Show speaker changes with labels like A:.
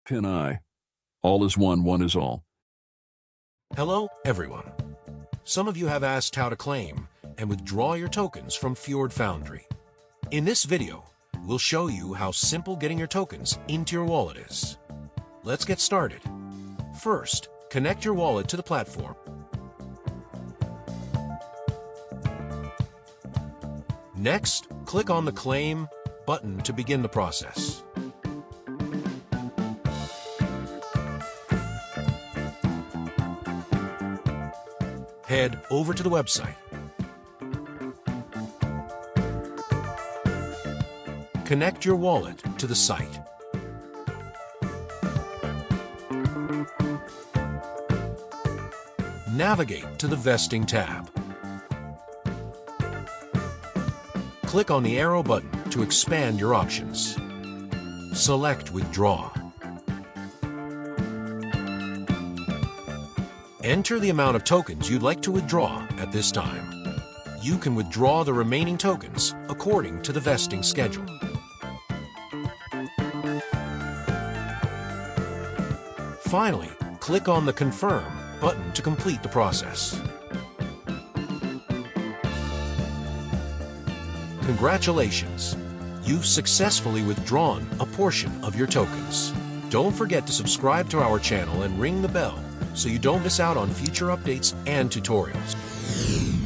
A: Pineye. All is one, one is all.
B: Hello, everyone. Some of you have asked how to claim and withdraw your tokens from FjordFoundry. In this video, we'll show you how simple getting your tokens into your wallet is. Let's get started. First, connect your wallet to the platform. Next, click on the Claim button to begin the process. Head over to the website. Connect your wallet to the site. Navigate to the Vesting tab. Click on the arrow button to expand your options. Select Withdraw. Enter the amount of tokens you'd like to withdraw at this time. You can withdraw the remaining tokens according to the vesting schedule. Finally, click on the Confirm button to complete the process. Congratulations! You've successfully withdrawn a portion of your tokens. Don't forget to subscribe to our channel and ring the bell so you don't miss out on future updates and tutorials.